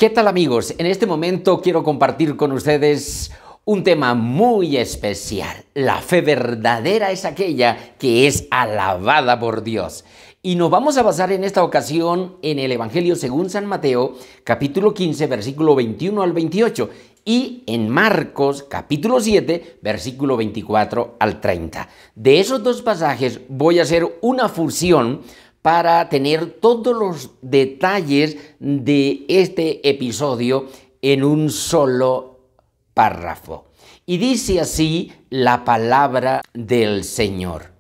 ¿Qué tal, amigos? En este momento quiero compartir con ustedes un tema muy especial. La fe verdadera es aquella que es alabada por Dios. Y nos vamos a basar en esta ocasión en el Evangelio según San Mateo, capítulo 15, versículo 21 al 28, y en Marcos, capítulo 7, versículo 24 al 30. De esos dos pasajes voy a hacer una fusión para tener todos los detalles de este episodio en un solo párrafo. Y dice así la palabra del Señor.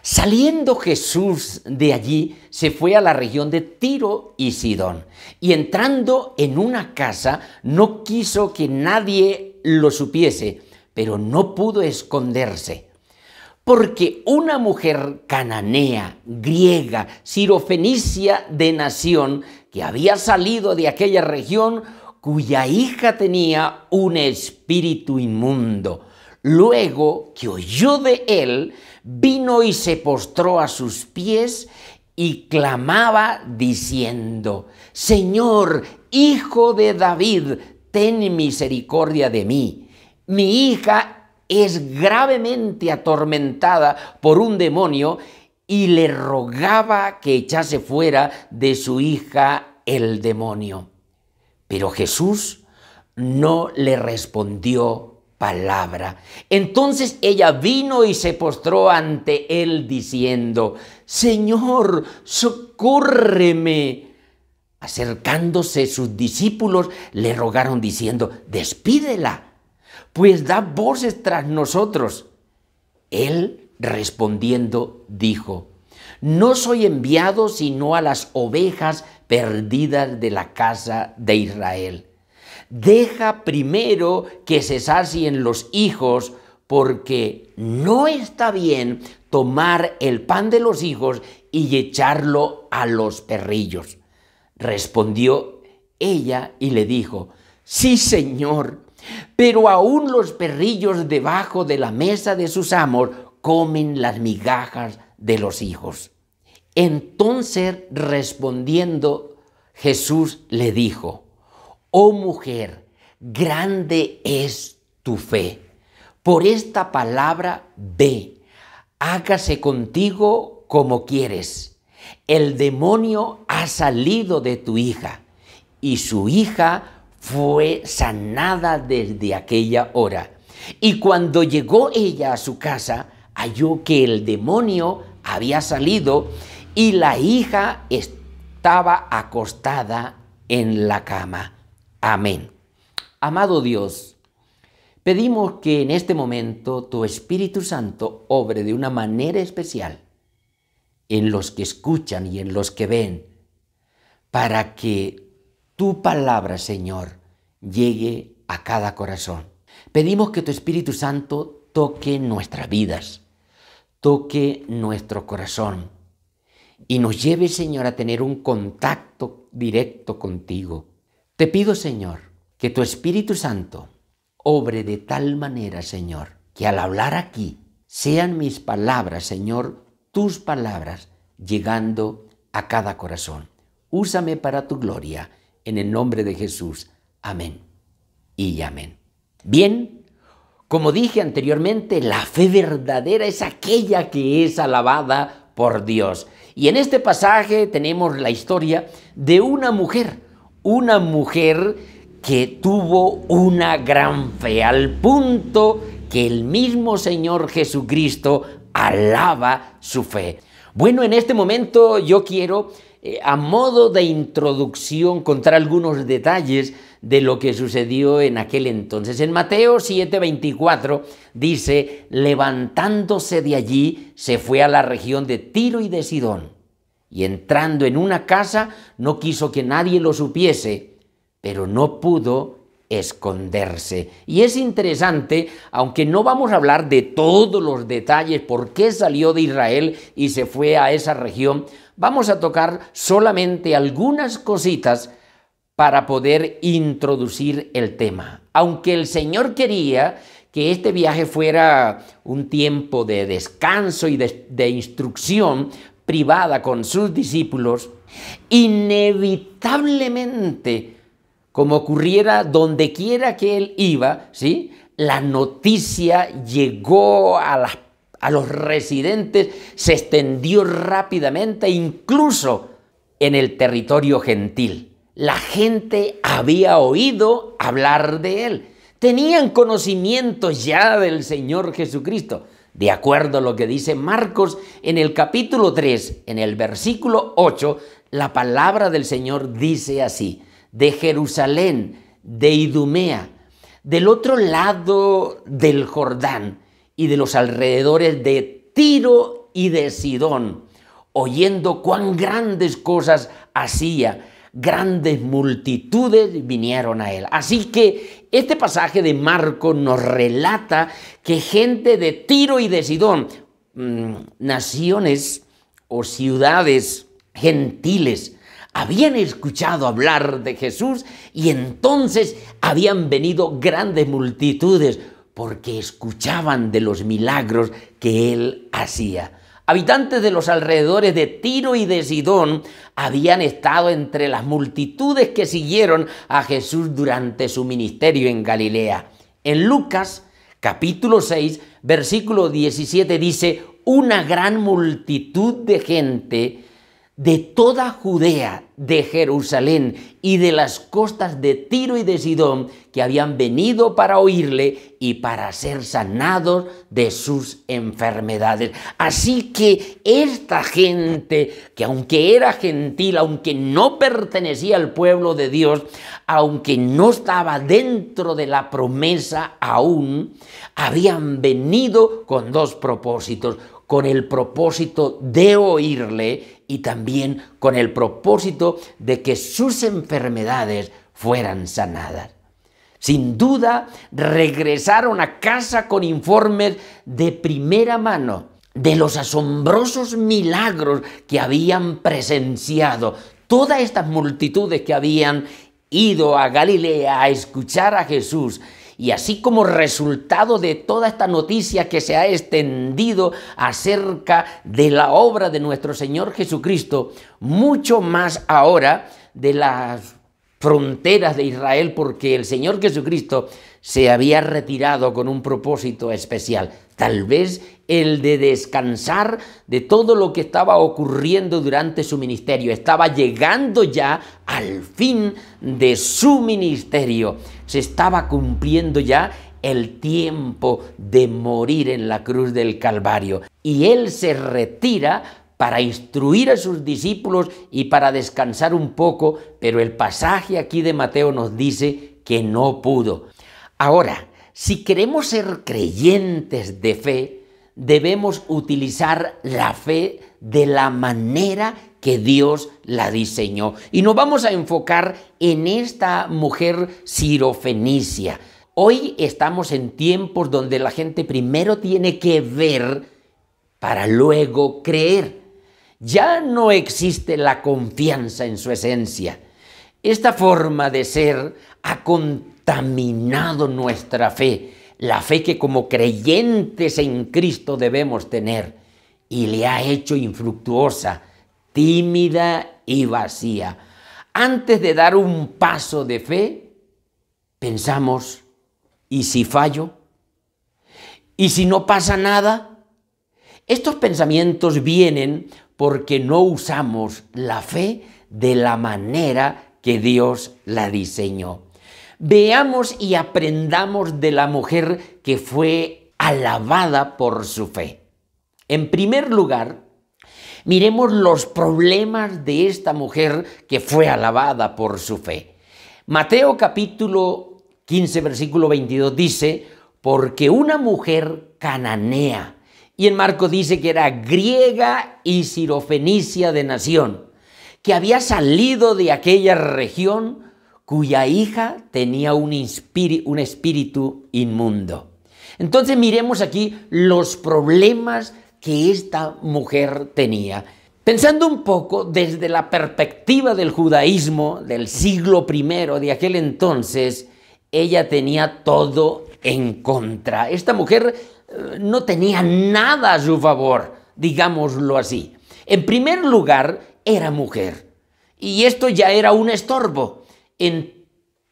Saliendo Jesús de allí, se fue a la región de Tiro y Sidón, y entrando en una casa, no quiso que nadie lo supiese, pero no pudo esconderse. Porque una mujer cananea, griega, sirofenicia de nación, que había salido de aquella región, cuya hija tenía un espíritu inmundo, luego que oyó de él, vino y se postró a sus pies y clamaba diciendo: Señor, Hijo de David, ten misericordia de mí. Mi hija es gravemente atormentada por un demonio, y le rogaba que echase fuera de su hija el demonio. Pero Jesús no le respondió palabra. Entonces ella vino y se postró ante él diciendo: Señor, socórreme. Acercándose sus discípulos le rogaron diciendo: Despídela, pues da voces tras nosotros. Él respondiendo dijo: No soy enviado sino a las ovejas perdidas de la casa de Israel. Deja primero que se sacien los hijos, porque no está bien tomar el pan de los hijos y echarlo a los perrillos. Respondió ella y le dijo: Sí, Señor, pero aún los perrillos debajo de la mesa de sus amos comen las migajas de los hijos. Entonces, respondiendo, Jesús le dijo: Oh mujer, grande es tu fe. Por esta palabra ve, hágase contigo como quieres. El demonio ha salido de tu hija, y su hija fue sanada desde aquella hora. Y cuando llegó ella a su casa, halló que el demonio había salido y la hija estaba acostada en la cama. Amén. Amado Dios, pedimos que en este momento tu Espíritu Santo obre de una manera especial en los que escuchan y en los que ven, para que tu palabra, Señor, llegue a cada corazón. Pedimos que tu Espíritu Santo toque nuestras vidas, toque nuestro corazón y nos lleve, Señor, a tener un contacto directo contigo. Te pido, Señor, que tu Espíritu Santo obre de tal manera, Señor, que al hablar aquí sean mis palabras, Señor, tus palabras llegando a cada corazón. Úsame para tu gloria, en el nombre de Jesús. Amén y amén. Bien, como dije anteriormente, la fe verdadera es aquella que es alabada por Dios. Y en este pasaje tenemos la historia de una mujer que tuvo una gran fe, al punto que el mismo Señor Jesucristo alaba su fe. Bueno, en este momento yo quiero, a modo de introducción, contar algunos detalles de lo que sucedió en aquel entonces. En Mateo 7:24 dice: levantándose de allí, se fue a la región de Tiro y de Sidón, y entrando en una casa, no quiso que nadie lo supiese, pero no pudo esconderse. Y es interesante, aunque no vamos a hablar de todos los detalles por qué salió de Israel y se fue a esa región, vamos a tocar solamente algunas cositas para poder introducir el tema. Aunque el Señor quería que este viaje fuera un tiempo de descanso y de instrucción privada con sus discípulos, Inevitablemente, como ocurriera donde quiera que él iba, ¿sí?, la noticia llegó a los residentes, se extendió rápidamente, incluso en el territorio gentil. La gente había oído hablar de él. Tenían conocimiento ya del Señor Jesucristo. De acuerdo a lo que dice Marcos en el capítulo 3, en el versículo 8, la palabra del Señor dice así: de Jerusalén, de Idumea, del otro lado del Jordán y de los alrededores de Tiro y de Sidón, oyendo cuán grandes cosas hacía, grandes multitudes vinieron a él. Así que este pasaje de Marcos nos relata que gente de Tiro y de Sidón, naciones o ciudades gentiles, habían escuchado hablar de Jesús y entonces habían venido grandes multitudes porque escuchaban de los milagros que él hacía. Habitantes de los alrededores de Tiro y de Sidón habían estado entre las multitudes que siguieron a Jesús durante su ministerio en Galilea. En Lucas, capítulo 6, versículo 17 dice: una gran multitud de gente de toda Judea, de Jerusalén y de las costas de Tiro y de Sidón, que habían venido para oírle y para ser sanados de sus enfermedades. Así que esta gente, que aunque era gentil, aunque no pertenecía al pueblo de Dios, aunque no estaba dentro de la promesa aún, habían venido con dos propósitos: con el propósito de oírle y también con el propósito de que sus enfermedades fueran sanadas. Sin duda, regresaron a casa con informes de primera mano de los asombrosos milagros que habían presenciado. Todas estas multitudes que habían ido a Galilea a escuchar a Jesús. Y así como resultado de toda esta noticia que se ha extendido acerca de la obra de nuestro Señor Jesucristo, mucho más ahora de las fronteras de Israel, porque el Señor Jesucristo se había retirado con un propósito especial, tal vez el de descansar de todo lo que estaba ocurriendo durante su ministerio. Estaba llegando ya al fin de su ministerio. Se estaba cumpliendo ya el tiempo de morir en la cruz del Calvario. Y él se retira para instruir a sus discípulos y para descansar un poco, pero el pasaje aquí de Mateo nos dice que no pudo. Ahora, si queremos ser creyentes de fe, debemos utilizar la fe de la manera que Dios la diseñó. Y nos vamos a enfocar en esta mujer sirofenicia. Hoy estamos en tiempos donde la gente primero tiene que ver para luego creer. Ya no existe la confianza en su esencia. Esta forma de ser ha contaminado nuestra fe, la fe que como creyentes en Cristo debemos tener, y le ha hecho infructuosa, tímida y vacía. Antes de dar un paso de fe, pensamos: ¿y si fallo? ¿Y si no pasa nada? Estos pensamientos vienen porque no usamos la fe de la manera que Dios la diseñó. Veamos y aprendamos de la mujer que fue alabada por su fe. En primer lugar, miremos los problemas de esta mujer que fue alabada por su fe. Mateo capítulo 15, versículo 22 dice: porque una mujer cananea, y en Marcos dice que era griega y sirofenicia de nación, que había salido de aquella región, cuya hija tenía un espíritu inmundo. Entonces miremos aquí los problemas que esta mujer tenía. Pensando un poco desde la perspectiva del judaísmo del siglo I de aquel entonces, ella tenía todo en contra. Esta mujer no tenía nada a su favor, digámoslo así. En primer lugar, era mujer. Y esto ya era un estorbo en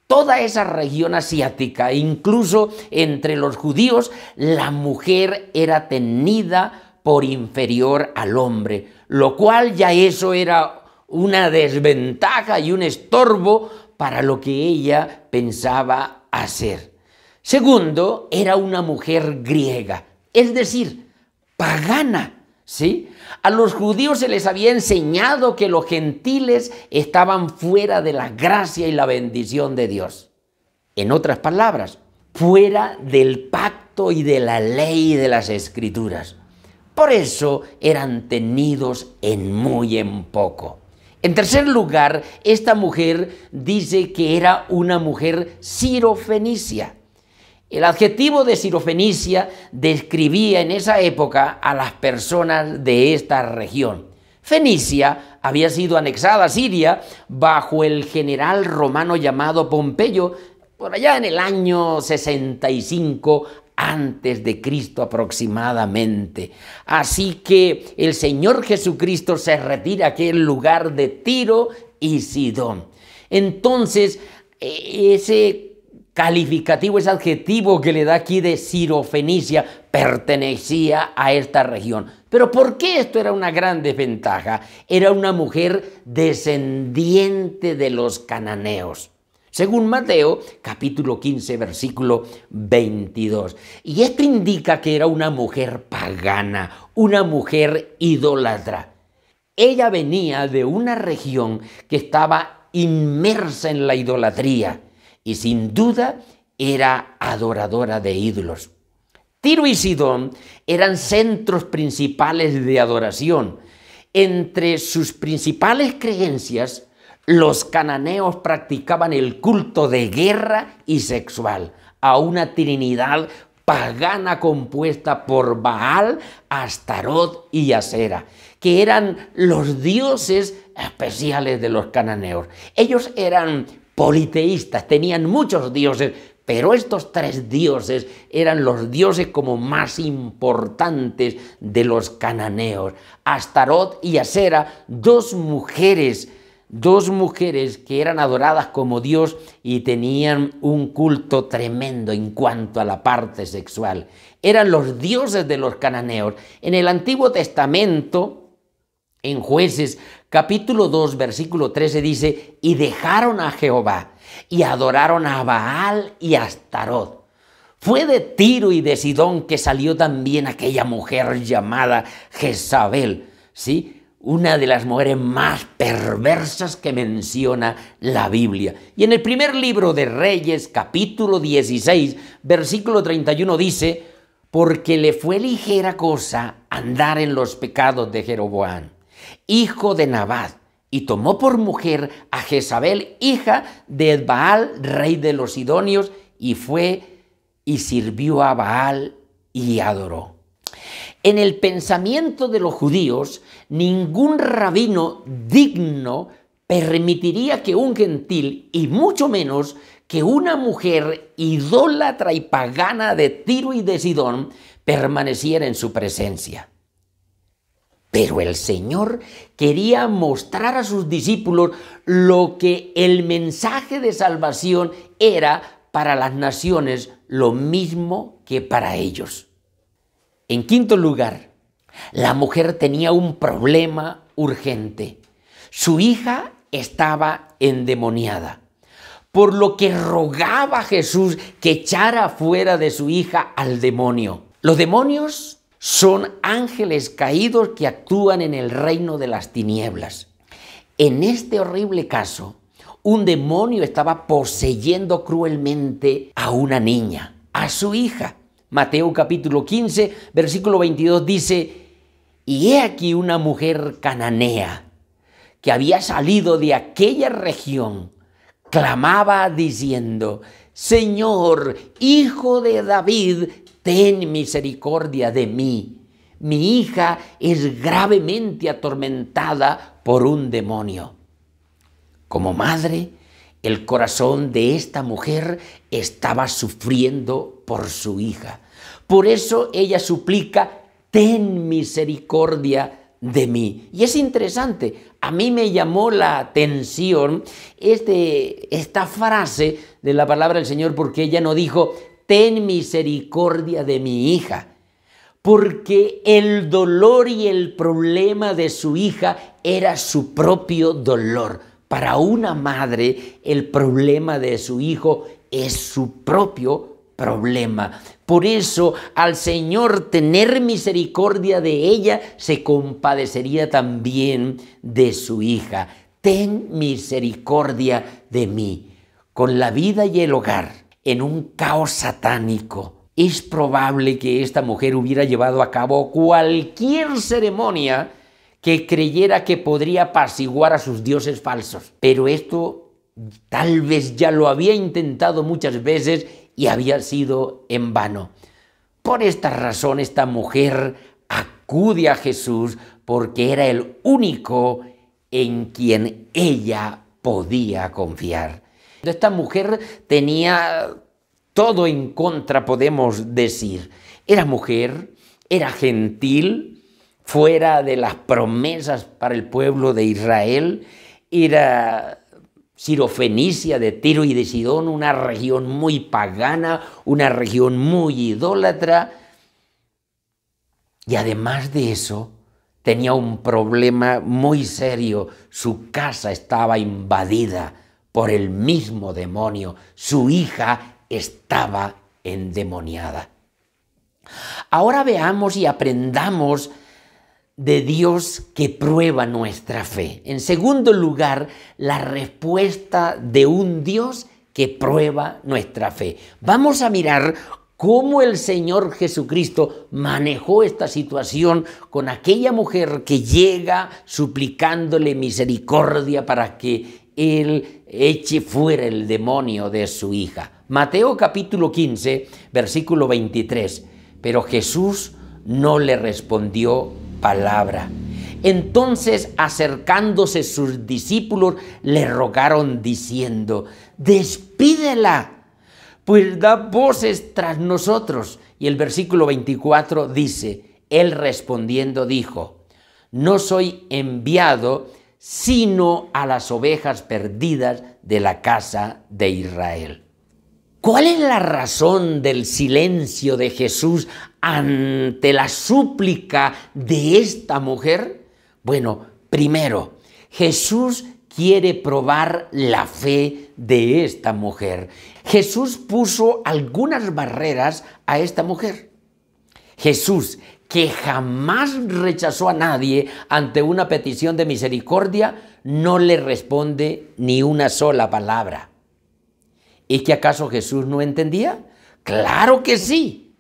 toda esa región asiática. Incluso entre los judíos, la mujer era tenida por inferior al hombre, lo cual ya eso era una desventaja y un estorbo para lo que ella pensaba hacer. Segundo, era una mujer griega, es decir, pagana, ¿sí? A los judíos se les había enseñado que los gentiles estaban fuera de la gracia y la bendición de Dios. En otras palabras, fuera del pacto y de la ley de las Escrituras. Por eso eran tenidos muy en poco. En tercer lugar, esta mujer dice que era una mujer sirofenicia. El adjetivo de sirofenicia describía en esa época a las personas de esta región. Fenicia había sido anexada a Siria bajo el general romano llamado Pompeyo, por allá en el año 65 antes de Cristo aproximadamente. Así que el Señor Jesucristo se retira a aquel lugar de Tiro y Sidón. Entonces, ese calificativo, ese adjetivo que le da aquí de sirofenicia, pertenecía a esta región. Pero ¿por qué esto era una gran desventaja? Era una mujer descendiente de los cananeos, según Mateo, capítulo 15, versículo 22. Y esto indica que era una mujer pagana, una mujer idólatra. Ella venía de una región que estaba inmersa en la idolatría y sin duda era adoradora de ídolos. Tiro y Sidón eran centros principales de adoración. Entre sus principales creencias, los cananeos practicaban el culto de guerra y sexual a una trinidad pagana compuesta por Baal, Astarot y Asera, que eran los dioses especiales de los cananeos. Ellos eran politeístas, tenían muchos dioses, pero estos tres dioses eran los dioses como más importantes de los cananeos. Astarot y Asera, dos mujeres que eran adoradas como Dios y tenían un culto tremendo en cuanto a la parte sexual. Eran los dioses de los cananeos. En el Antiguo Testamento, en Jueces, capítulo 2, versículo 13 dice, y dejaron a Jehová y adoraron a Baal y a Astarot. Fue de Tiro y de Sidón que salió también aquella mujer llamada Jezabel, ¿sí? Una de las mujeres más perversas que menciona la Biblia. Y en el primer libro de Reyes, capítulo 16, versículo 31 dice, porque le fue ligera cosa andar en los pecados de Jeroboam, hijo de Nabat, y tomó por mujer a Jezabel, hija de Baal, rey de los sidonios, y fue y sirvió a Baal y adoró. En el pensamiento de los judíos, ningún rabino digno permitiría que un gentil, y mucho menos que una mujer idólatra y pagana de Tiro y de Sidón, permaneciera en su presencia. Pero el Señor quería mostrar a sus discípulos lo que el mensaje de salvación era para las naciones, lo mismo que para ellos. En quinto lugar, la mujer tenía un problema urgente. Su hija estaba endemoniada, por lo que rogaba a Jesús que echara fuera de su hija al demonio. Los demonios son ángeles caídos que actúan en el reino de las tinieblas. En este horrible caso, un demonio estaba poseyendo cruelmente a una niña, a su hija. Mateo capítulo 15, versículo 22 dice, y he aquí una mujer cananea que había salido de aquella región, clamaba diciendo, Señor, Hijo de David, ten misericordia de mí. Mi hija es gravemente atormentada por un demonio. Como madre, el corazón de esta mujer estaba sufriendo por su hija. Por eso ella suplica, ten misericordia de mí. Y es interesante, a mí me llamó la atención esta frase de la palabra del Señor, porque ella no dijo, ten misericordia de mi hija, porque el dolor y el problema de su hija era su propio dolor. Para una madre, el problema de su hijo es su propio problema. Por eso, al Señor tener misericordia de ella, se compadecería también de su hija. Ten misericordia de mí. Con la vida y el hogar en un caos satánico, es probable que esta mujer hubiera llevado a cabo cualquier ceremonia que creyera que podría apaciguar a sus dioses falsos. Pero esto tal vez ya lo había intentado muchas veces y había sido en vano. Por esta razón, esta mujer acude a Jesús porque era el único en quien ella podía confiar. Esta mujer tenía todo en contra, podemos decir. Era mujer, era gentil, fuera de las promesas para el pueblo de Israel, era Sirofenicia, de Tiro y de Sidón, una región muy pagana, una región muy idólatra. Y además de eso, tenía un problema muy serio. Su casa estaba invadida por el mismo demonio. Su hija estaba endemoniada. Ahora veamos y aprendamos de Dios que prueba nuestra fe. En segundo lugar, la respuesta de un Dios que prueba nuestra fe. Vamos a mirar cómo el Señor Jesucristo manejó esta situación con aquella mujer que llega suplicándole misericordia para que Él eche fuera el demonio de su hija. Mateo capítulo 15, versículo 23. Pero Jesús no le respondió palabra. Entonces, acercándose sus discípulos, le rogaron diciendo, despídela, pues da voces tras nosotros. Y el versículo 24 dice, él respondiendo dijo, no soy enviado sino a las ovejas perdidas de la casa de Israel. ¿Cuál es la razón del silencio de Jesús ante la súplica de esta mujer? Bueno, primero, Jesús quiere probar la fe de esta mujer. Jesús puso algunas barreras a esta mujer. Jesús, que jamás rechazó a nadie ante una petición de misericordia, no le responde ni una sola palabra. ¿Es que acaso Jesús no entendía? ¡Claro que sí!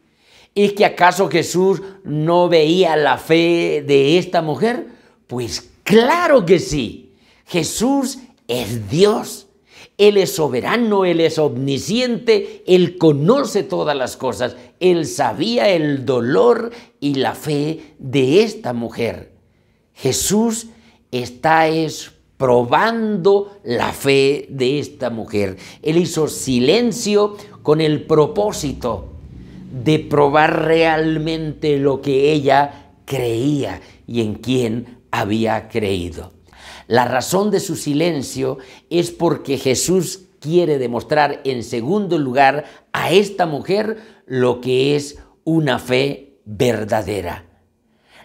¿Es que acaso Jesús no veía la fe de esta mujer? Pues claro que sí. Jesús es Dios. Él es soberano, Él es omnisciente, Él conoce todas las cosas. Él sabía el dolor y la fe de esta mujer. Jesús está probando la fe de esta mujer. Él hizo silencio con el propósito de probar realmente lo que ella creía y en quién había creído. La razón de su silencio es porque Jesús quiere demostrar en segundo lugar a esta mujer lo que es una fe verdadera.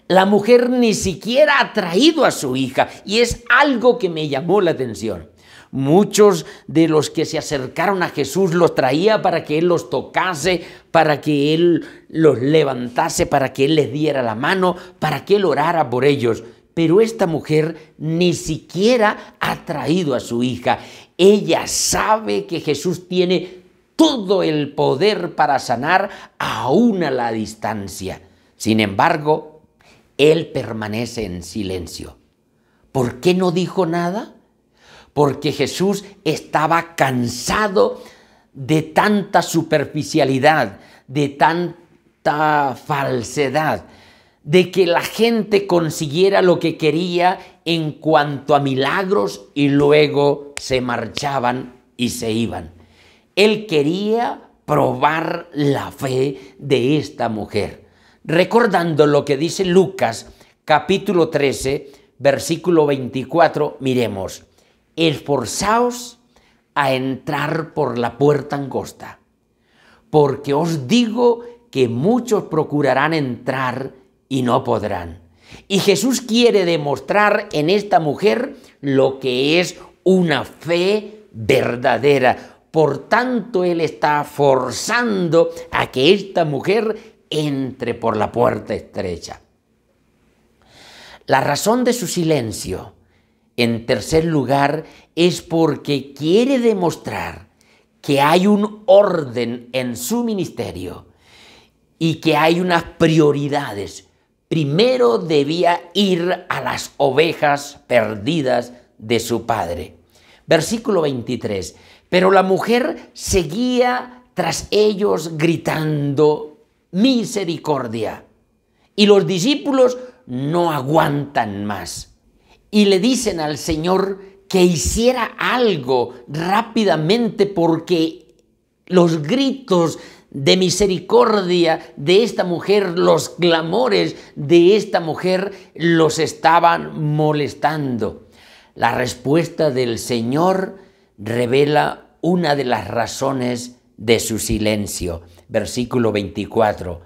La mujer ni siquiera ha traído a su hija y es algo que me llamó la atención. Muchos de los que se acercaron a Jesús los traía para que Él los tocase, para que Él los levantase, para que Él les diera la mano, para que Él orara por ellos. Pero esta mujer ni siquiera ha traído a su hija. Ella sabe que Jesús tiene todo el poder para sanar aún a la distancia. Sin embargo, Él permanece en silencio. ¿Por qué no dijo nada? Porque Jesús estaba cansado de tanta superficialidad, de tanta falsedad, de que la gente consiguiera lo que quería en cuanto a milagros y luego se marchaban y se iban. Él quería probar la fe de esta mujer. Recordando lo que dice Lucas, capítulo 13, versículo 24, miremos: esforzaos a entrar por la puerta angosta, porque os digo que muchos procurarán entrar y no podrán. Y Jesús quiere demostrar en esta mujer lo que es una fe verdadera. Por tanto, Él está forzando a que esta mujer entre por la puerta estrecha. La razón de su silencio, en tercer lugar, es porque quiere demostrar que hay un orden en su ministerio y que hay unas prioridades. Primero debía ir a las ovejas perdidas de su padre. Versículo 23. Pero la mujer seguía tras ellos gritando: misericordia. Y los discípulos no aguantan más y le dicen al Señor que hiciera algo rápidamente, porque los gritos de misericordia de esta mujer, los clamores de esta mujer los estaban molestando. La respuesta del Señor revela una de las razones de su silencio. Versículo 24.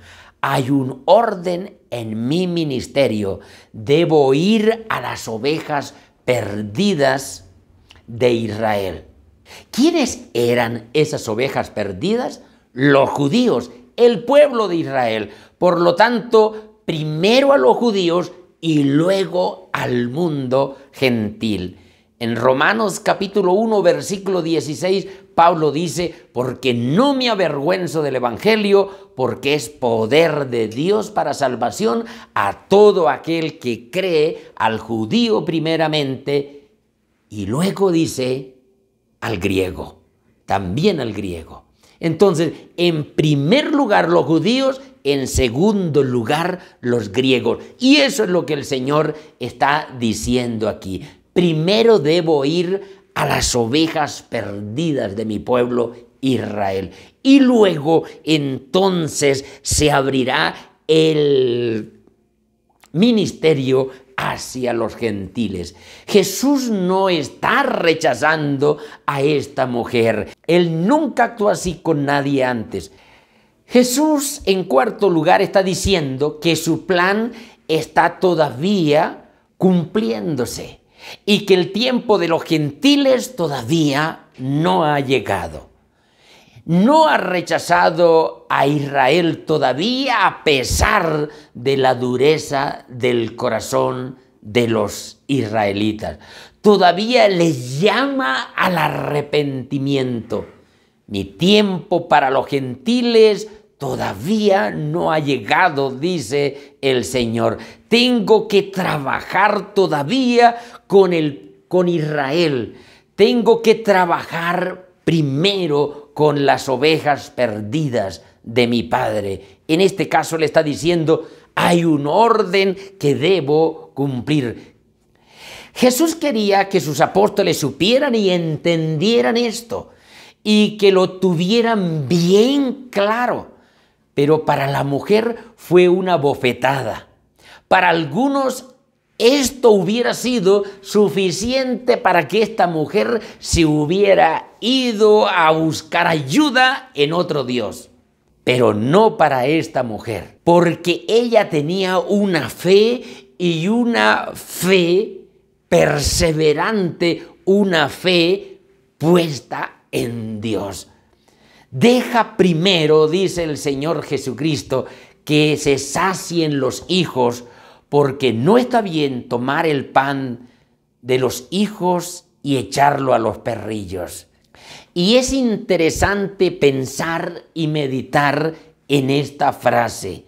Hay un orden en mi ministerio. Debo ir a las ovejas perdidas de Israel. ¿Quiénes eran esas ovejas perdidas? Los judíos, el pueblo de Israel. Por lo tanto, primero a los judíos y luego al mundo gentil. En Romanos capítulo 1, versículo 16, Pablo dice: porque no me avergüenzo del evangelio, porque es poder de Dios para salvación a todo aquel que cree, al judío primeramente, y luego dice al griego, también al griego. Entonces, en primer lugar los judíos, en segundo lugar los griegos. Y eso es lo que el Señor está diciendo aquí. Primero debo ir a las ovejas perdidas de mi pueblo Israel. Y luego entonces se abrirá el ministerio hacia los gentiles. Jesús no está rechazando a esta mujer. Él nunca actuó así con nadie antes. Jesús, en cuarto lugar, está diciendo que su plan está todavía cumpliéndose y que el tiempo de los gentiles todavía no ha llegado. No ha rechazado a Israel todavía, a pesar de la dureza del corazón de los israelitas. Todavía les llama al arrepentimiento. Mi tiempo para los gentiles todavía no ha llegado, dice el Señor. Tengo que trabajar todavía con Israel. Tengo que trabajar primero con las ovejas perdidas de mi Padre. En este caso le está diciendo: hay un orden que debo cumplir. Jesús quería que sus apóstoles supieran y entendieran esto y que lo tuvieran bien claro. Pero para la mujer fue una bofetada. Para algunos esto hubiera sido suficiente para que esta mujer se hubiera ido a buscar ayuda en otro Dios. Pero no para esta mujer, porque ella tenía una fe, y una fe perseverante, una fe puesta en Dios. Deja primero, dice el Señor Jesucristo, que se sacien los hijos, porque no está bien tomar el pan de los hijos y echarlo a los perrillos. Y es interesante pensar y meditar en esta frase,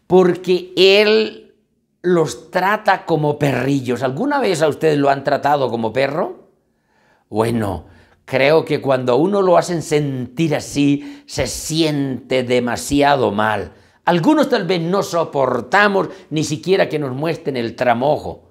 porque Él los trata como perrillos. ¿Alguna vez a ustedes lo han tratado como perro? Bueno, creo que cuando uno lo hacen sentir así, se siente demasiado mal. Algunos tal vez no soportamos ni siquiera que nos muestren el tramojo.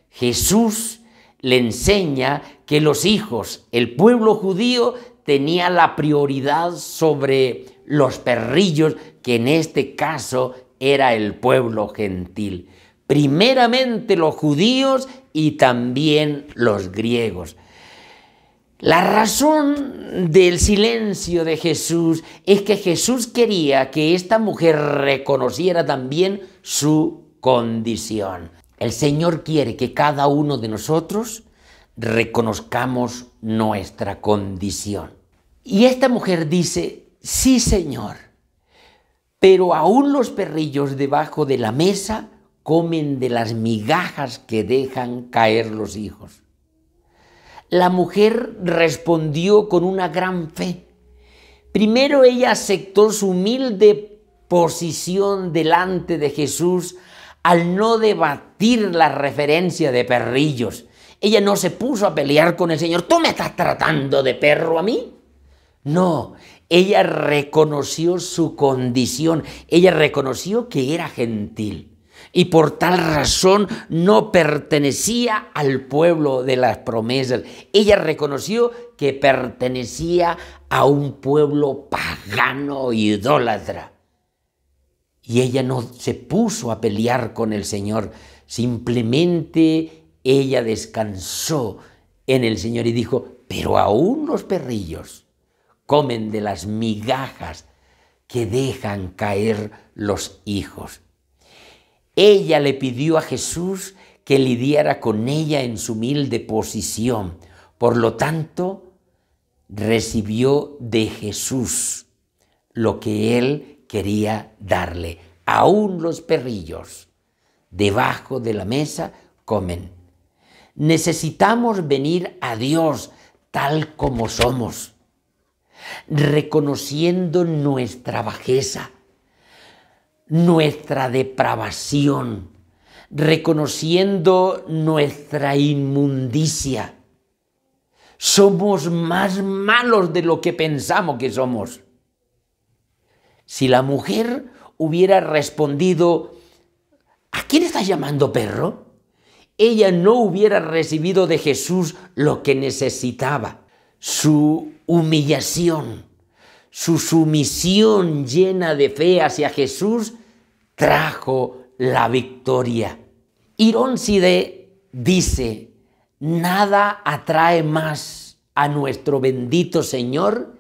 Jesús le enseña que los hijos, el pueblo judío, tenía la prioridad sobre los perrillos, que en este caso era el pueblo gentil. primeramente los judíos y también los griegos. La razón del silencio de Jesús es que Jesús quería que esta mujer reconociera también su condición. El Señor quiere que cada uno de nosotros reconozcamos nuestra condición. Y esta mujer dice, sí, Señor, pero aún los perrillos debajo de la mesa comen de las migajas que dejan caer los hijos. La mujer respondió con una gran fe. Primero ella aceptó su humilde posición delante de Jesús al no debatir la referencia de perrillos. Ella no se puso a pelear con el Señor. ¿Tú me estás tratando de perro a mí? No, ella reconoció su condición. Ella reconoció que era gentil. Y por tal razón no pertenecía al pueblo de las promesas. Ella reconoció que pertenecía a un pueblo pagano e idólatra. Y ella no se puso a pelear con el Señor. Simplemente ella descansó en el Señor y dijo, pero aún los perrillos comen de las migajas que dejan caer los hijos. Ella le pidió a Jesús que lidiara con ella en su humilde posición. Por lo tanto, recibió de Jesús lo que él quería darle. Aún los perrillos debajo de la mesa comen. Necesitamos venir a Dios tal como somos, reconociendo nuestra bajeza, nuestra depravación, reconociendo nuestra inmundicia. Somos más malos de lo que pensamos que somos. Si la mujer hubiera respondido, ¿a quién estás llamando perro?, ella no hubiera recibido de Jesús lo que necesitaba. Su humillación, su sumisión llena de fe hacia Jesús trajo la victoria. Irónside dice, nada atrae más a nuestro bendito Señor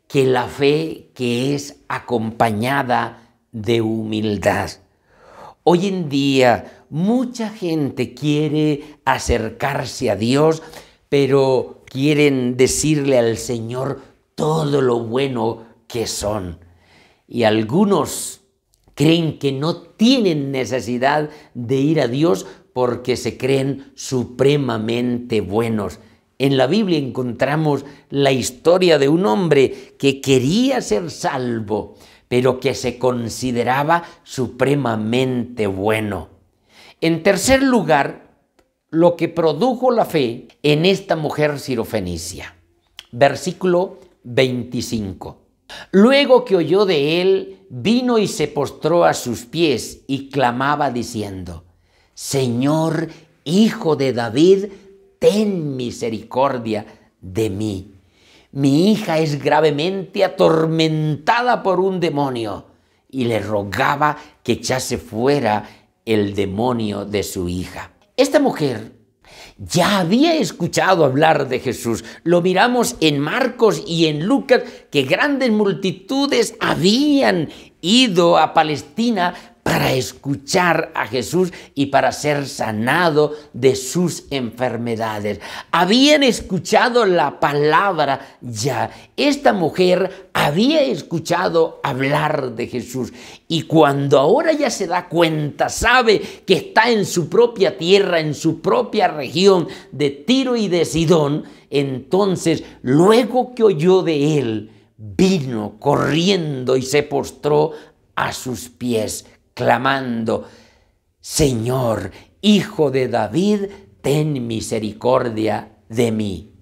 que la fe que es acompañada de humildad. Hoy en día mucha gente quiere acercarse a Dios, pero quieren decirle al Señor todo lo bueno que son. Y algunos creen que no tienen necesidad de ir a Dios porque se creen supremamente buenos. En la Biblia encontramos la historia de un hombre que quería ser salvo, pero que se consideraba supremamente bueno. En tercer lugar, lo que produjo la fe en esta mujer sirofenicia. Versículo 25. Luego que oyó de él, vino y se postró a sus pies y clamaba diciendo, Señor, Hijo de David, ten misericordia de mí. Mi hija es gravemente atormentada por un demonio. Y le rogaba que echase fuera el demonio de su hija. Esta mujer ya había escuchado hablar de Jesús. Lo miramos en Marcos y en Lucas, que grandes multitudes habían ido a Palestina para escuchar a Jesús y para ser sanado de sus enfermedades. Habían escuchado la palabra ya. Esta mujer había escuchado hablar de Jesús. Y cuando ahora ya se da cuenta, sabe que está en su propia tierra, en su propia región de Tiro y de Sidón, entonces, luego que oyó de él, vino corriendo y se postró a sus pies, clamando, Señor, Hijo de David, ten misericordia de mí.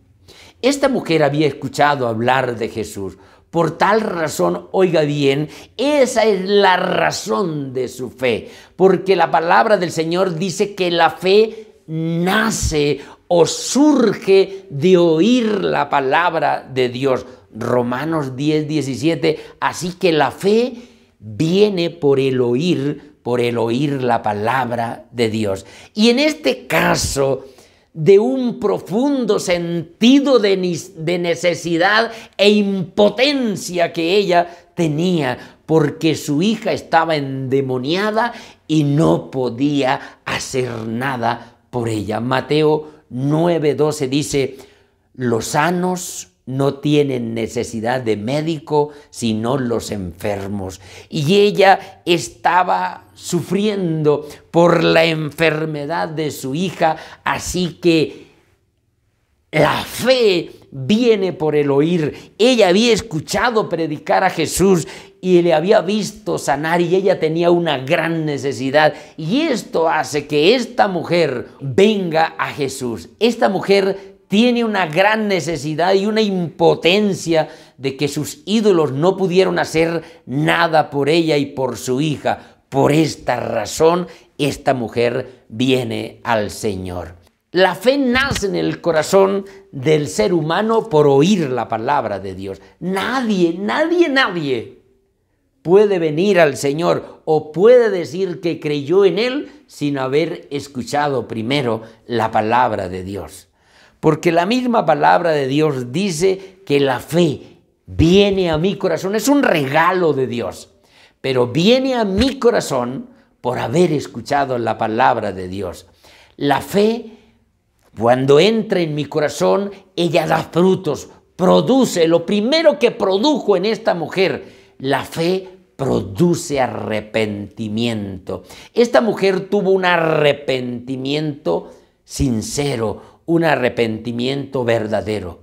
Esta mujer había escuchado hablar de Jesús. Por tal razón, oiga bien, esa es la razón de su fe, porque la palabra del Señor dice que la fe nace o surge de oír la palabra de Dios. Romanos 10:17, así que la fe viene por el oír, por el oír la palabra de Dios. Y en este caso, de un profundo sentido de necesidad e impotencia que ella tenía, porque su hija estaba endemoniada y no podía hacer nada por ella. Mateo 9:12 dice: los sanos no tienen necesidad de médico, sino los enfermos. Y ella estaba sufriendo por la enfermedad de su hija, así que la fe viene por el oír. Ella había escuchado predicar a Jesús y le había visto sanar, y ella tenía una gran necesidad. Y esto hace que esta mujer venga a Jesús. Esta mujer tiene una gran necesidad y una impotencia de que sus ídolos no pudieron hacer nada por ella y por su hija. Por esta razón, esta mujer viene al Señor. La fe nace en el corazón del ser humano por oír la palabra de Dios. Nadie puede venir al Señor o puede decir que creyó en Él sin haber escuchado primero la palabra de Dios. Porque la misma palabra de Dios dice que la fe viene a mi corazón, es un regalo de Dios, pero viene a mi corazón por haber escuchado la palabra de Dios. La fe, cuando entra en mi corazón, ella da frutos, produce. Lo primero que produjo en esta mujer, la fe produce arrepentimiento. Esta mujer tuvo un arrepentimiento sincero, un arrepentimiento verdadero.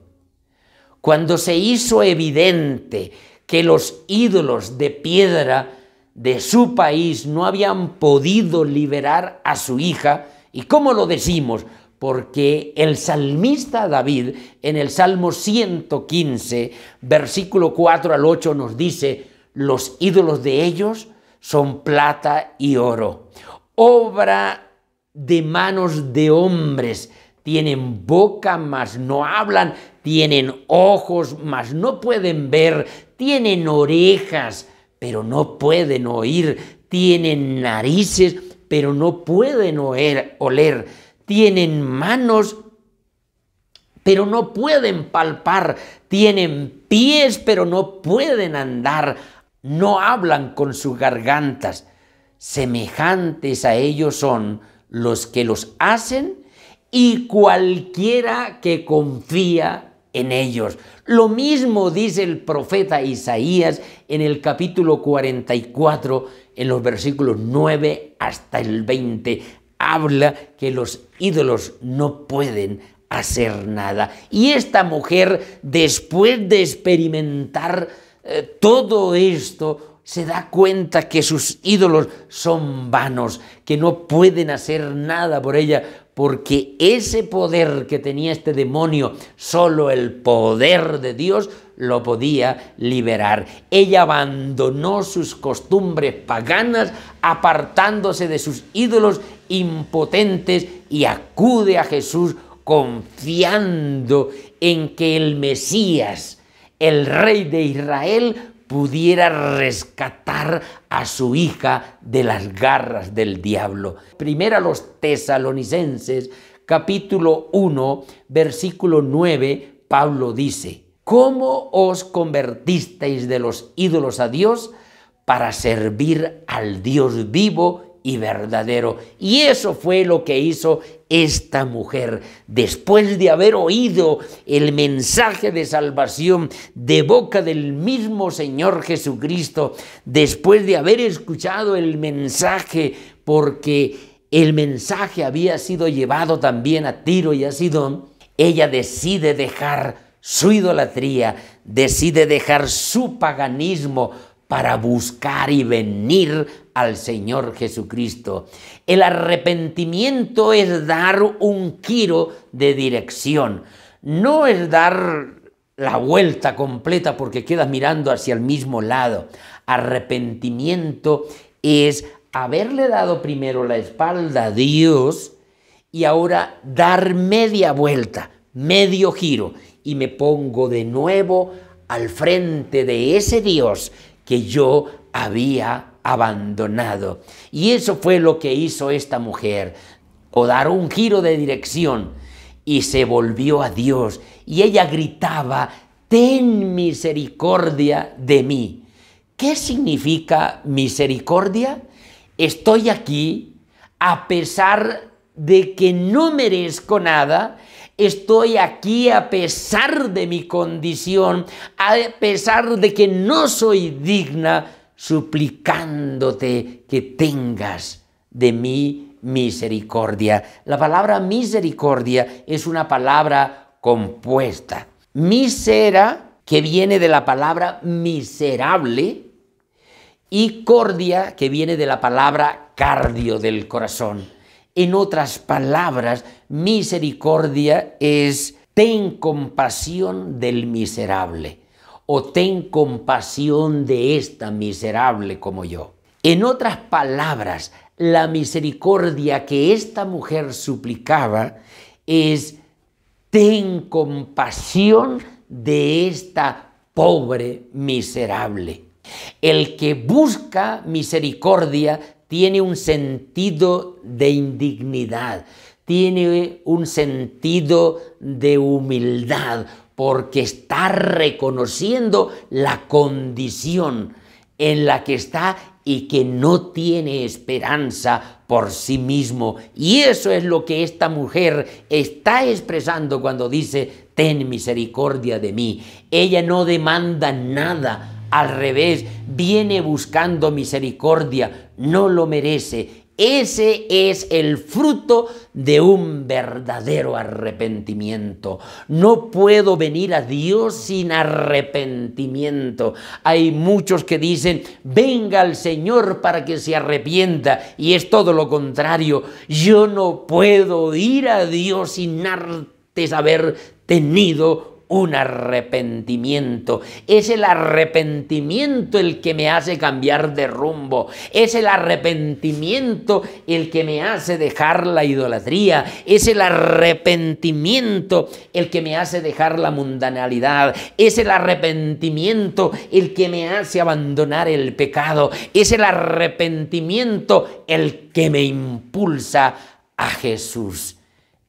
Cuando se hizo evidente que los ídolos de piedra de su país no habían podido liberar a su hija, ¿y cómo lo decimos? Porque el salmista David, en el Salmo 115, versículo 4 al 8, nos dice: los ídolos de ellos son plata y oro, obra de manos de hombres. Tienen boca, mas no hablan, tienen ojos, mas no pueden ver, tienen orejas, pero no pueden oír, tienen narices, pero no pueden oler, tienen manos, pero no pueden palpar, tienen pies, pero no pueden andar, no hablan con sus gargantas. Semejantes a ellos son los que los hacen y cualquiera que confía en ellos. Lo mismo dice el profeta Isaías en el capítulo 44, en los versículos 9 hasta el 20. Habla que los ídolos no pueden hacer nada. Y esta mujer, después de experimentar todo esto, se da cuenta que sus ídolos son vanos, que no pueden hacer nada por ella, porque ese poder que tenía este demonio, solo el poder de Dios lo podía liberar. Ella abandonó sus costumbres paganas, apartándose de sus ídolos impotentes, y acude a Jesús confiando en que el Mesías, el Rey de Israel, pudiera rescatar a su hija de las garras del diablo. Primera a los Tesalonicenses, capítulo 1, versículo 9, Pablo dice: ¿cómo os convertisteis de los ídolos a Dios para servir al Dios vivo y verdadero? Y eso fue lo que hizo esta mujer. Después de haber oído el mensaje de salvación de boca del mismo Señor Jesucristo, después de haber escuchado el mensaje, porque el mensaje había sido llevado también a Tiro y a Sidón, ella decide dejar su idolatría, decide dejar su paganismo para buscar y venir al Señor Jesucristo. El arrepentimiento es dar un giro de dirección, no es dar la vuelta completa porque quedas mirando hacia el mismo lado. Arrepentimiento es haberle dado primero la espalda a Dios y ahora dar media vuelta, medio giro, y me pongo de nuevo al frente de ese Dios que yo había abandonado. Y eso fue lo que hizo esta mujer, o dar un giro de dirección, y se volvió a Dios. Y ella gritaba: ten misericordia de mí. ¿Qué significa misericordia? Estoy aquí a pesar de que no merezco nada. Estoy aquí a pesar de mi condición, a pesar de que no soy digna, suplicándote que tengas de mí misericordia. La palabra misericordia es una palabra compuesta. Misera, que viene de la palabra miserable, y cordia, que viene de la palabra cardio, del corazón. En otras palabras, misericordia es ten compasión del miserable, o ten compasión de esta miserable como yo. En otras palabras, la misericordia que esta mujer suplicaba es: ten compasión de esta pobre miserable. El que busca misericordia tiene un sentido de indignidad, tiene un sentido de humildad, porque está reconociendo la condición en la que está y que no tiene esperanza por sí mismo. Y eso es lo que esta mujer está expresando cuando dice: ten misericordia de mí. Ella no demanda nada, al revés, viene buscando misericordia, no lo merece. Ese es el fruto de un verdadero arrepentimiento. No puedo venir a Dios sin arrepentimiento. Hay muchos que dicen: venga al Señor para que se arrepienta, y es todo lo contrario. Yo no puedo ir a Dios sin antes haber tenido un arrepentimiento. Es el arrepentimiento el que me hace cambiar de rumbo. Es el arrepentimiento el que me hace dejar la idolatría. Es el arrepentimiento el que me hace dejar la mundanalidad. Es el arrepentimiento el que me hace abandonar el pecado. Es el arrepentimiento el que me impulsa a Jesús.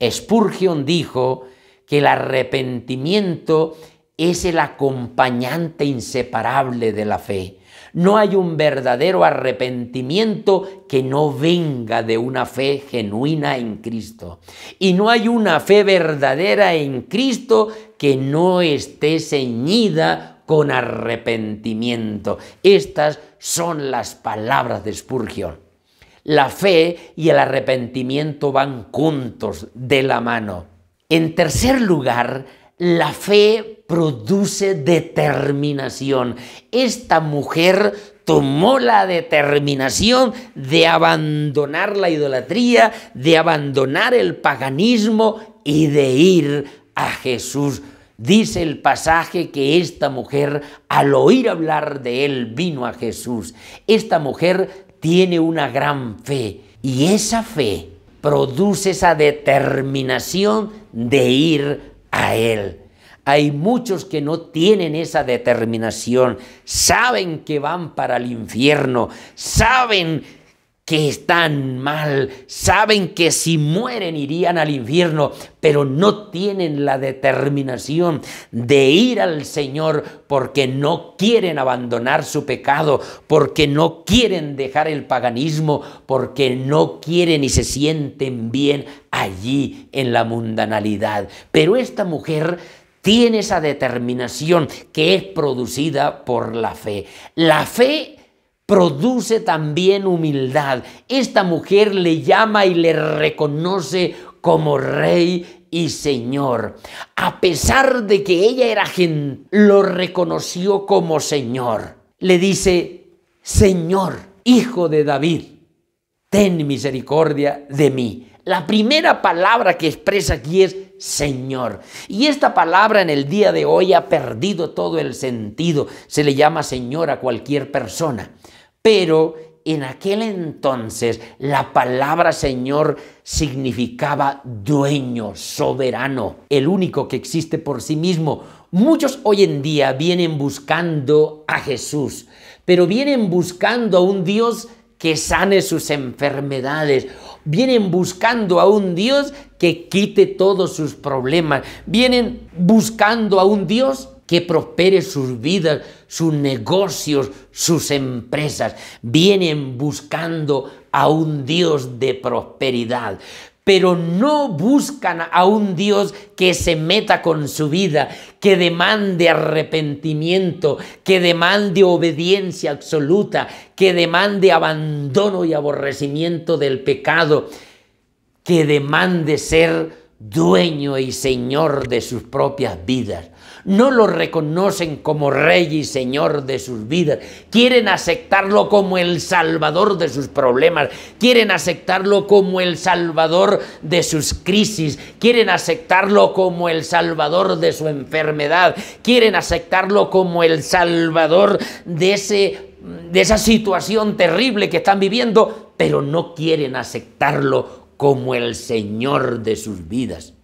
Spurgeon dijo que el arrepentimiento es el acompañante inseparable de la fe. No hay un verdadero arrepentimiento que no venga de una fe genuina en Cristo. Y no hay una fe verdadera en Cristo que no esté ceñida con arrepentimiento. Estas son las palabras de Spurgeon. La fe y el arrepentimiento van juntos, de la mano. En tercer lugar, la fe produce determinación. Esta mujer tomó la determinación de abandonar la idolatría, de abandonar el paganismo y de ir a Jesús. Dice el pasaje que esta mujer, al oír hablar de él, vino a Jesús. Esta mujer tiene una gran fe, y esa fe produce esa determinación de ir a Él. Hay muchos que no tienen esa determinación, saben que van para el infierno, saben que están mal, saben que si mueren irían al infierno, pero no tienen la determinación de ir al Señor porque no quieren abandonar su pecado, porque no quieren dejar el paganismo, porque no quieren y se sienten bien allí en la mundanalidad. Pero esta mujer tiene esa determinación que es producida por la fe. La fe produce también humildad. Esta mujer le llama y le reconoce como Rey y Señor. A pesar de que ella era gentil, lo reconoció como Señor. Le dice: Señor, Hijo de David, ten misericordia de mí. La primera palabra que expresa aquí es Señor. Y esta palabra en el día de hoy ha perdido todo el sentido. Se le llama Señor a cualquier persona. Pero en aquel entonces la palabra Señor significaba dueño, soberano, el único que existe por sí mismo, Muchos hoy en día vienen buscando a Jesús, pero vienen buscando a un Dios que sane sus enfermedades. Vienen buscando a un Dios que quite todos sus problemas. Vienen buscando a un Dios que prospere sus vidas, sus negocios, sus empresas. Vienen buscando a un Dios de prosperidad, pero no buscan a un Dios que se meta con su vida, que demande arrepentimiento, que demande obediencia absoluta, que demande abandono y aborrecimiento del pecado, que demande ser dueño y señor de sus propias vidas. No lo reconocen como rey y señor de sus vidas. Quieren aceptarlo como el salvador de sus problemas. Quieren aceptarlo como el salvador de sus crisis. Quieren aceptarlo como el salvador de su enfermedad. Quieren aceptarlo como el salvador de esa situación terrible que están viviendo, pero no quieren aceptarlo como el Señor de sus vidas.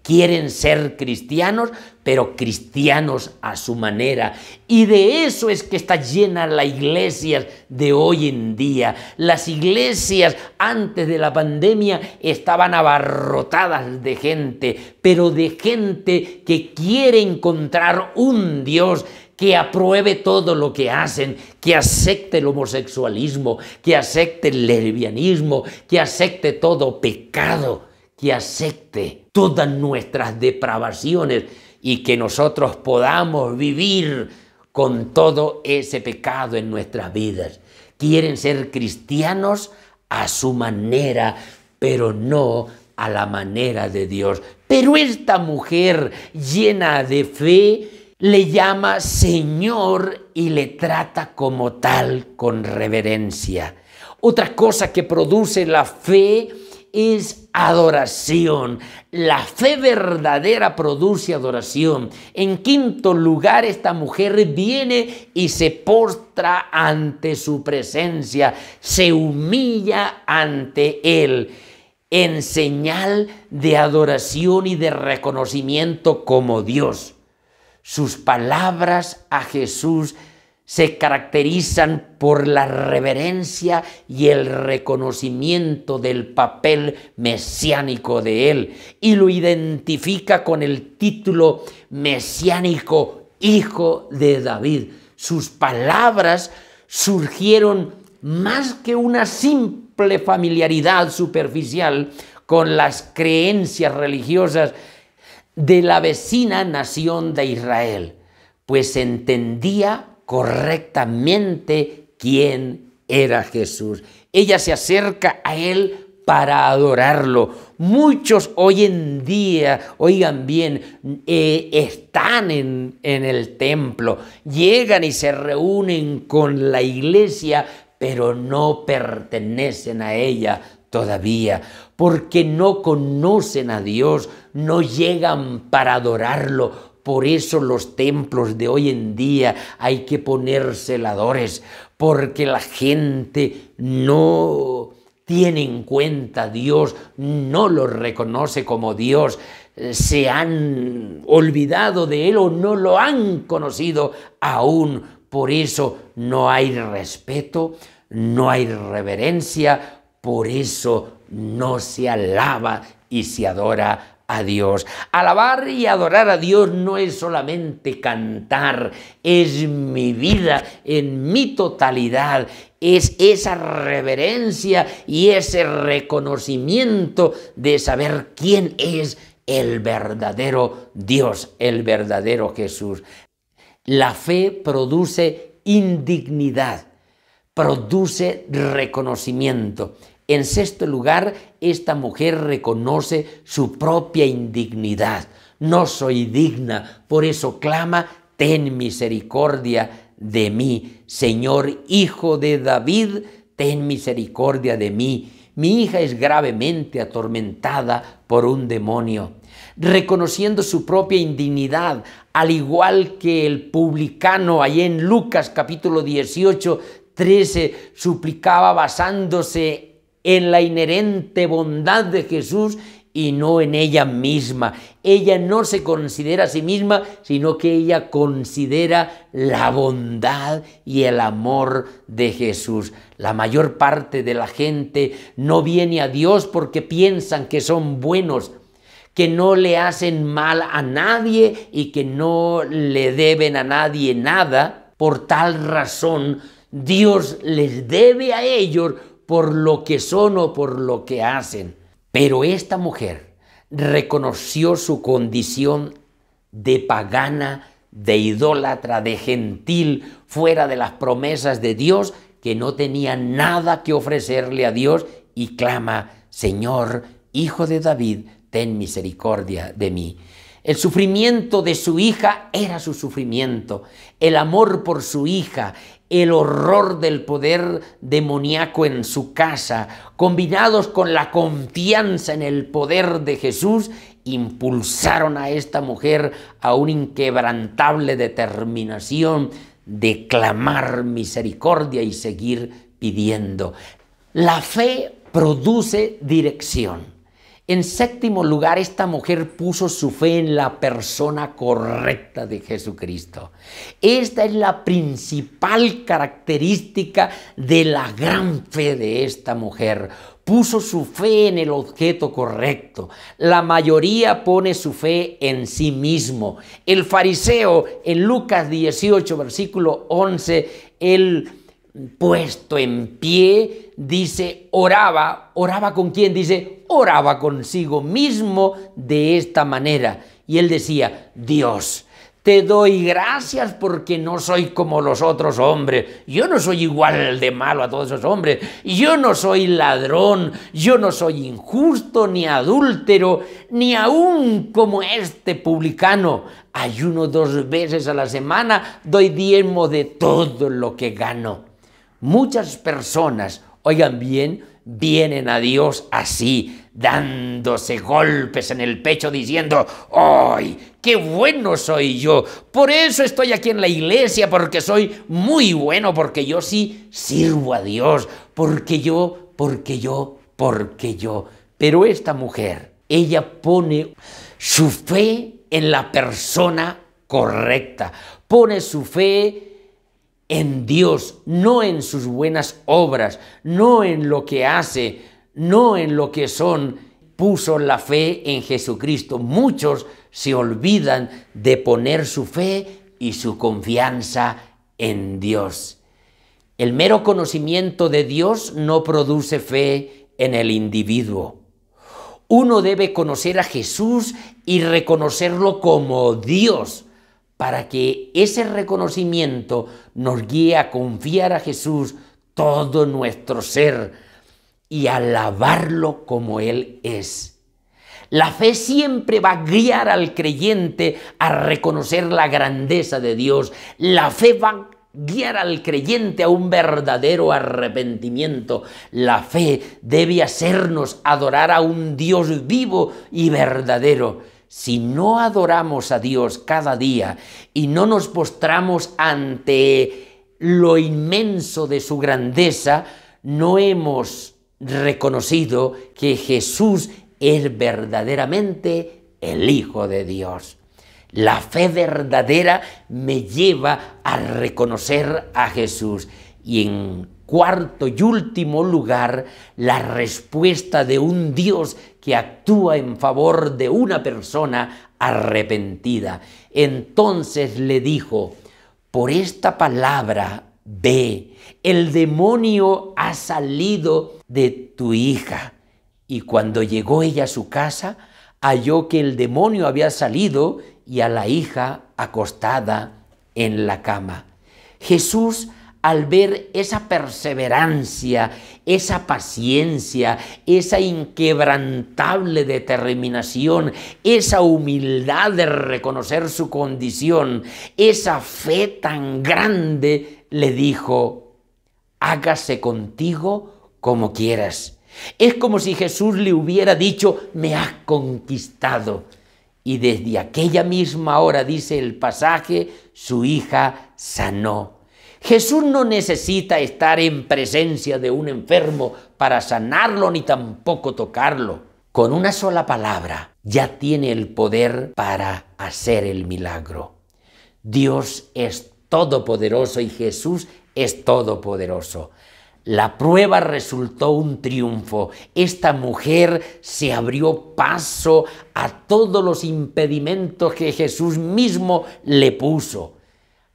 Quieren ser cristianos, pero cristianos a su manera. Y de eso es que está llena la iglesia de hoy en día. Las iglesias antes de la pandemia estaban abarrotadas de gente, pero de gente que quiere encontrar un Dios que apruebe todo lo que hacen, que acepte el homosexualismo, que acepte el lesbianismo, que acepte todo pecado, que acepte todas nuestras depravaciones y que nosotros podamos vivir con todo ese pecado en nuestras vidas. Quieren ser cristianos a su manera, pero no a la manera de Dios. Pero esta mujer llena de fe le llama Señor y le trata como tal con reverencia. Otra cosa que produce la fe es adoración. La fe verdadera produce adoración. En quinto lugar, esta mujer viene y se postra ante su presencia, se humilla ante él, en señal de adoración y de reconocimiento como Dios. Sus palabras a Jesús se caracterizan por la reverencia y el reconocimiento del papel mesiánico de él, y lo identifica con el título mesiánico Hijo de David. Sus palabras surgieron más que una simple familiaridad superficial con las creencias religiosas de la vecina nación de Israel, pues entendía correctamente quién era Jesús. Ella se acerca a él para adorarlo. Muchos hoy en día, oigan bien, están en el templo, llegan y se reúnen con la iglesia, pero no pertenecen a ella todavía, porque no conocen a Dios, no llegan para adorarlo. Por eso los templos de hoy en día hay que poner celadores, porque la gente no tiene en cuenta a Dios, no lo reconoce como Dios, se han olvidado de Él o no lo han conocido aún. Por eso no hay respeto, no hay reverencia, por eso no se alaba y se adora a Dios. Alabar y adorar a Dios no es solamente cantar, es mi vida en mi totalidad, es esa reverencia y ese reconocimiento de saber quién es el verdadero Dios, el verdadero Jesús. La fe produce indignidad, produce reconocimiento. En sexto lugar, esta mujer reconoce su propia indignidad. No soy digna, por eso clama, ten misericordia de mí. Señor, Hijo de David, ten misericordia de mí. Mi hija es gravemente atormentada por un demonio. Reconociendo su propia indignidad, al igual que el publicano allá en Lucas capítulo 18, 13, suplicaba basándose en la inherente bondad de Jesús y no en ella misma. Ella no se considera a sí misma, sino que ella considera la bondad y el amor de Jesús. La mayor parte de la gente no viene a Dios porque piensan que son buenos, que no le hacen mal a nadie y que no le deben a nadie nada. Por tal razón, Dios les debe a ellos por lo que son o por lo que hacen. Pero esta mujer reconoció su condición de pagana, de idólatra, de gentil, fuera de las promesas de Dios, que no tenía nada que ofrecerle a Dios, y clama: Señor, Hijo de David, ten misericordia de mí. El sufrimiento de su hija era su sufrimiento, el amor por su hija, el horror del poder demoníaco en su casa, combinados con la confianza en el poder de Jesús, impulsaron a esta mujer a una inquebrantable determinación de clamar misericordia y seguir pidiendo. La fe produce dirección. En séptimo lugar, esta mujer puso su fe en la persona correcta de Jesucristo. Esta es la principal característica de la gran fe de esta mujer. Puso su fe en el objeto correcto. La mayoría pone su fe en sí mismo. El fariseo, en Lucas 18, versículo 11, él, puesto en pie, dice, oraba. ¿Oraba con quién? Dice, oraba consigo mismo de esta manera. Y él decía: Dios, te doy gracias porque no soy como los otros hombres. Yo no soy igual de malo a todos esos hombres. Yo no soy ladrón, yo no soy injusto, ni adúltero, ni aún como este publicano. Ayuno 2 veces a la semana, doy diezmo de todo lo que gano. Muchas personas, oigan bien, vienen a Dios así, dándose golpes en el pecho, diciendo: ¡ay, qué bueno soy yo! Por eso estoy aquí en la iglesia, porque soy muy bueno, porque yo sí sirvo a Dios, porque yo. Pero esta mujer, ella pone su fe en la persona correcta, pone su fe en Dios, no en sus buenas obras, no en lo que hace, no en lo que son. Puso la fe en Jesucristo. Muchos se olvidan de poner su fe y su confianza en Dios. El mero conocimiento de Dios no produce fe en el individuo. Uno debe conocer a Jesús y reconocerlo como Dios, para que ese reconocimiento nos guíe a confiar a Jesús todo nuestro ser y alabarlo como Él es. La fe siempre va a guiar al creyente a reconocer la grandeza de Dios. La fe va a guiar al creyente a un verdadero arrepentimiento. La fe debe hacernos adorar a un Dios vivo y verdadero. Si no adoramos a Dios cada día y no nos postramos ante lo inmenso de su grandeza, no hemos reconocido que Jesús es verdaderamente el Hijo de Dios. La fe verdadera me lleva a reconocer a Jesús. Y en cuarto y último lugar, la respuesta de un Dios que actúa en favor de una persona arrepentida. Entonces le dijo: por esta palabra ve, el demonio ha salido de tu hija. Y cuando llegó ella a su casa, halló que el demonio había salido y a la hija acostada en la cama. Jesús, al ver esa perseverancia, esa paciencia, esa inquebrantable determinación, esa humildad de reconocer su condición, esa fe tan grande, le dijo: hágase contigo como quieras. Es como si Jesús le hubiera dicho: me has conquistado. Y desde aquella misma hora, dice el pasaje, su hija sanó. Jesús no necesita estar en presencia de un enfermo para sanarlo, ni tampoco tocarlo. Con una sola palabra ya tiene el poder para hacer el milagro. Dios es todopoderoso y Jesús es todopoderoso. La prueba resultó un triunfo. Esta mujer se abrió paso a todos los impedimentos que Jesús mismo le puso.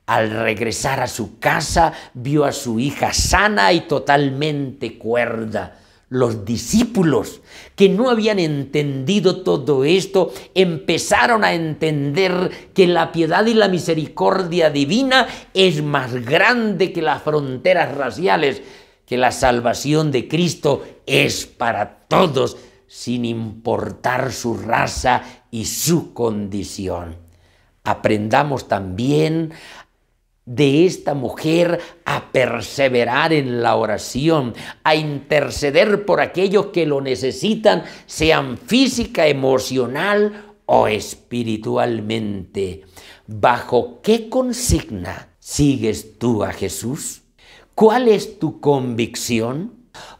Al regresar a su casa, vio a su hija sana y totalmente cuerda. Los discípulos, que no habían entendido todo esto, empezaron a entender que la piedad y la misericordia divina es más grande que las fronteras raciales, que la salvación de Cristo es para todos, sin importar su raza y su condición. Aprendamos también de esta mujer a perseverar en la oración, a interceder por aquellos que lo necesitan, sean física, emocional o espiritualmente. ¿Bajo qué consigna sigues tú a Jesús? ¿Cuál es tu convicción?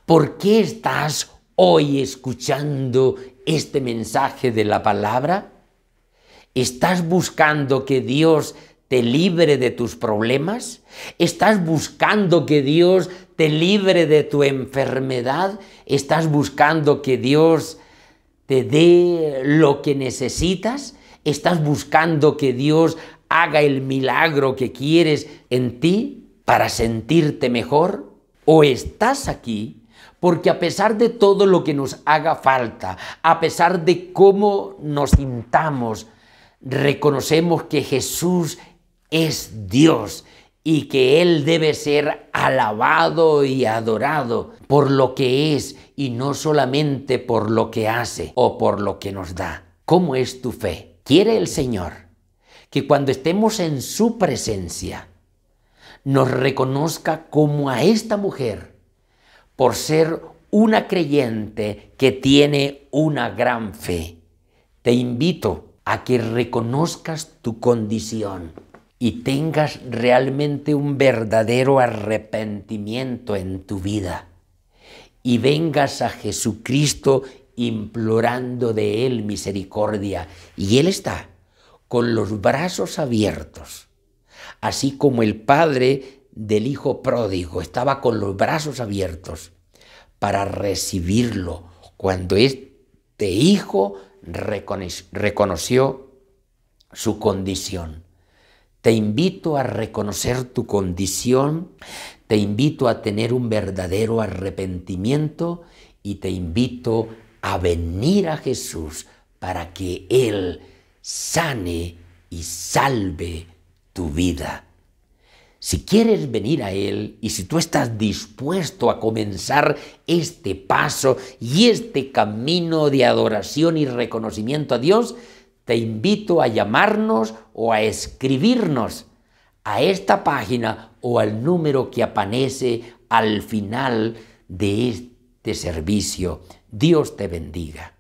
¿Por qué estás hoy escuchando este mensaje de la palabra? ¿Estás buscando que Dios te libre de tus problemas? ¿Estás buscando que Dios te libre de tu enfermedad? ¿Estás buscando que Dios te dé lo que necesitas? ¿Estás buscando que Dios haga el milagro que quieres en ti para sentirte mejor? ¿O estás aquí porque a pesar de todo lo que nos haga falta, a pesar de cómo nos sintamos, reconocemos que Jesús es Dios y que Él debe ser alabado y adorado por lo que es y no solamente por lo que hace o por lo que nos da? ¿Cómo es tu fe? Quiere el Señor que cuando estemos en su presencia nos reconozca como a esta mujer por ser una creyente que tiene una gran fe. Te invito a que reconozcas tu condición y tengas realmente un verdadero arrepentimiento en tu vida y vengas a Jesucristo implorando de Él misericordia. Y Él está con los brazos abiertos, así como el padre del hijo pródigo estaba con los brazos abiertos para recibirlo cuando este hijo reconoció su condición. Te invito a reconocer tu condición, te invito a tener un verdadero arrepentimiento y te invito a venir a Jesús para que Él sane y salve tu vida. Si quieres venir a Él y si tú estás dispuesto a comenzar este paso y este camino de adoración y reconocimiento a Dios, te invito a llamarnos o a escribirnos a esta página o al número que aparece al final de este servicio. Dios te bendiga.